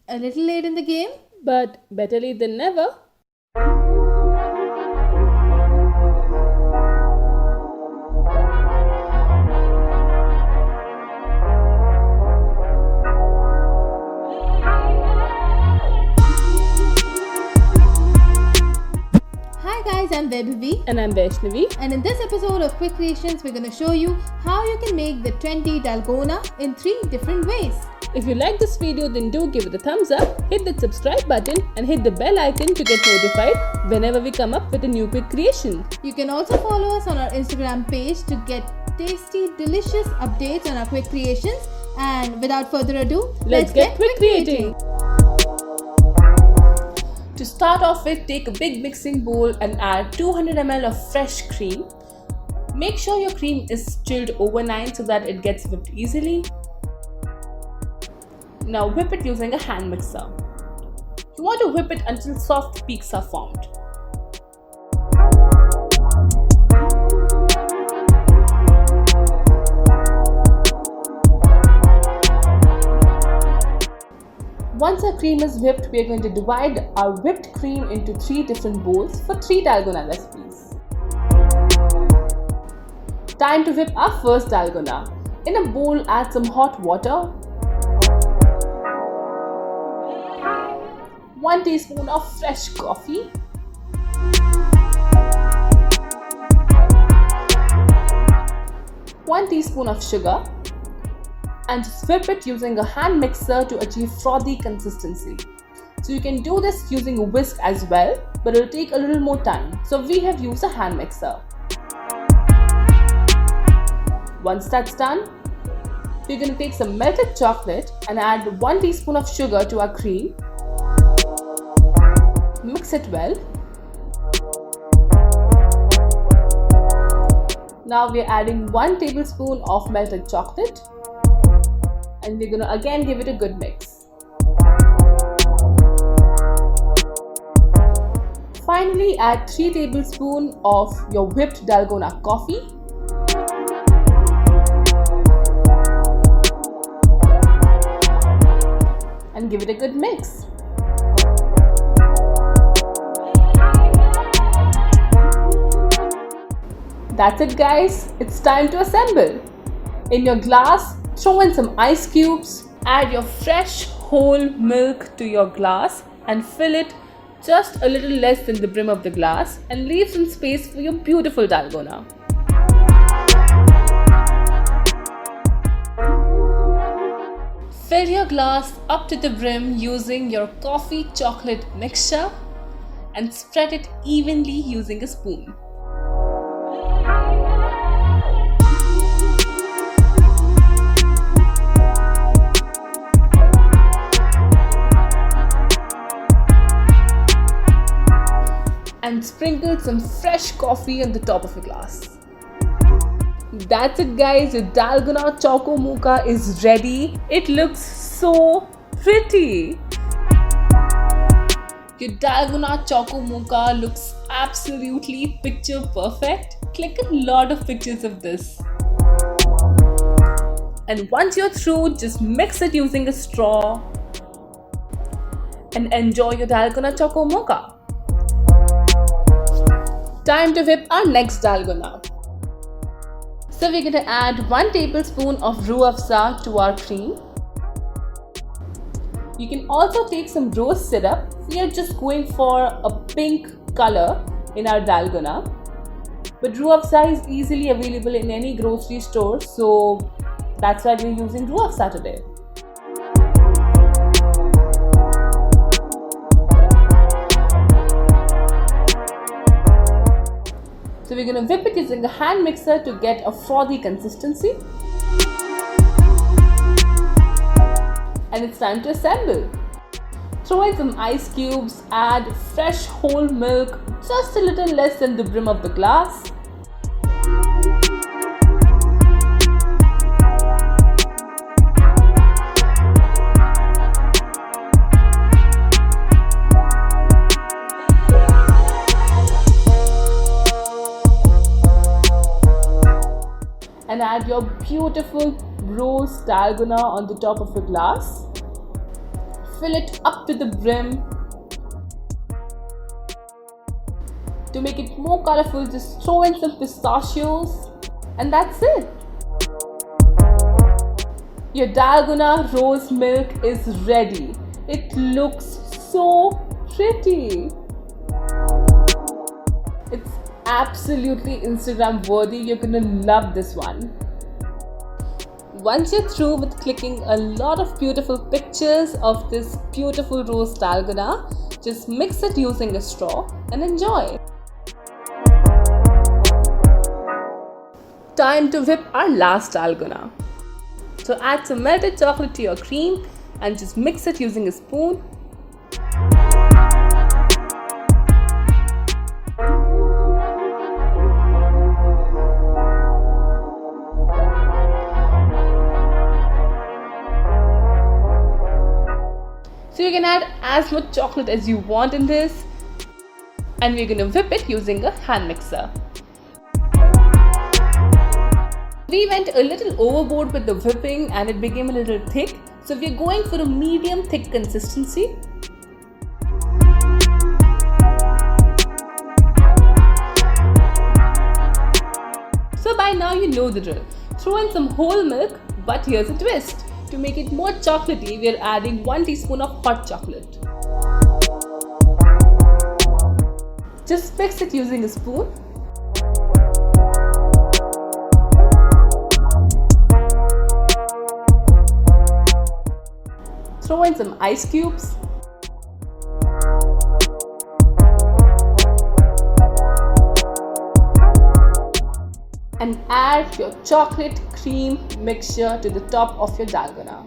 A little late in the game? But better late than never. Hi guys, I'm Vaibhavi. And I'm Vaishnavi. And in this episode of Quick Creations, we're going to show you how you can make the trendy dalgona in 3 different ways. If you like this video, then do give it a thumbs up, hit that subscribe button and hit the bell icon to get notified whenever we come up with a new quick creation. You can also follow us on our Instagram page to get tasty, delicious updates on our quick creations. And without further ado, Let's get quick creating. To start off with, take a big mixing bowl and add 200 ml of fresh cream. Make sure your cream is chilled overnight so that it gets whipped easily. Now whip it using a hand mixer. You want to whip it until soft peaks are formed. Once our cream is whipped, we are going to divide our whipped cream into 3 different bowls for 3 dalgona recipes. Time to whip our first dalgona. In a bowl, add some hot water, 1 teaspoon of fresh coffee, one teaspoon of sugar, and just whip it using a hand mixer to achieve frothy consistency. So you can do this using a whisk as well, but it will take a little more time. So we have used a hand mixer. Once that's done, we're going to take some melted chocolate and add 1 teaspoon of sugar to our cream. Mix it well. Now we are adding 1 tablespoon of melted chocolate. And we're going to again give it a good mix. Finally, add 3 tablespoons of your whipped dalgona coffee. And give it a good mix. That's it guys, it's time to assemble. In your glass, throw in some ice cubes, add your fresh whole milk to your glass and fill it just a little less than the brim of the glass and leave some space for your beautiful dalgona. Fill your glass up to the brim using your coffee chocolate mixture and spread it evenly using a spoon. And sprinkle some fresh coffee on the top of a glass. That's it guys, your dalgona choco mocha is ready. It looks so pretty. Your dalgona choco mocha looks absolutely picture perfect. Click a lot of pictures of this. And once you're through, just mix it using a straw and enjoy your dalgona choco mocha. Time to whip our next dalgona. So we're going to add 1 tablespoon of roux afza to our cream. You can also take some rose syrup. We are just going for a pink color in our dalgona. But roux afza is easily available in any grocery store, so that's why we're using roux afza today. So we're going to whip it using a hand mixer to get a frothy consistency. And it's time to assemble. Throw in some ice cubes, add fresh whole milk, just a little less than the brim of the glass. And add your beautiful rose dalgona on the top of a glass. fill it up to the brim. To make it more colorful, just throw in some pistachios, and that's it. Your Dalgona rose milk is ready. It looks so pretty. It's absolutely Instagram worthy. You're gonna love this one. Once you're through with clicking a lot of beautiful pictures of this beautiful rose Dalgona, just mix it using a straw and enjoy. Time to whip our last Dalgona. So add some melted chocolate to your cream and just mix it using a spoon. So you can add as much chocolate as you want in this, and we're going to whip it using a hand mixer. We went a little overboard with the whipping and it became a little thick, so we're going for a medium thick consistency. So by now you know the drill. Throw in some whole milk, but here's a twist. To make it more chocolatey, we are adding 1 teaspoon of hot chocolate. Just mix it using a spoon. Throw in some ice cubes. And add your chocolate cream mixture to the top of your Dalgona.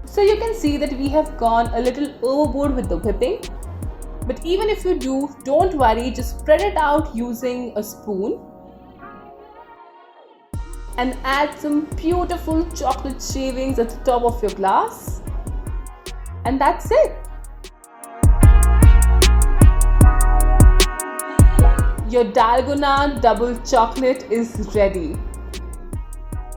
So you can see that we have gone a little overboard with the whipping. But even if you do, don't worry, just spread it out using a spoon. And add some beautiful chocolate shavings at the top of your glass. And that's it. Your Dalgona double chocolate is ready.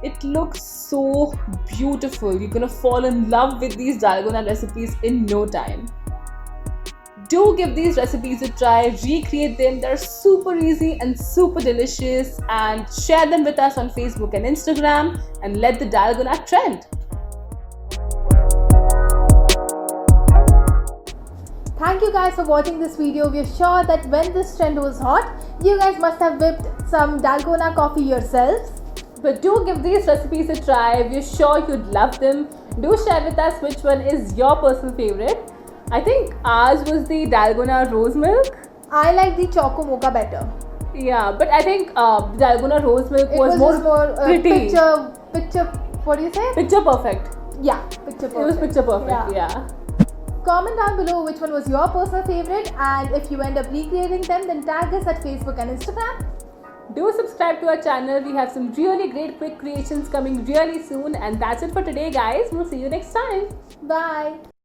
It looks so beautiful. You're gonna fall in love with these Dalgona recipes in no time. Do give these recipes a try, recreate them. They're super easy and super delicious, and share them with us on Facebook and Instagram and let the Dalgona trend. Thank you guys for watching this video. We are sure that when this trend was hot, you guys must have whipped some Dalgona coffee yourselves. But do give these recipes a try. We're sure you'd love them. Do share with us which one is your personal favorite. I think ours was the Dalgona rose milk. I like the Choco Mocha better. Yeah, but I think Dalgona rose milk was more pretty. Picture, what do you say? Picture perfect. Yeah, picture perfect. It was picture perfect, yeah. Comment down below which one was your personal favorite, and if you end up recreating them, then tag us at Facebook and Instagram. Do subscribe to our channel. We have some really great quick creations coming really soon. And that's it for today, guys. We'll see you next time. Bye.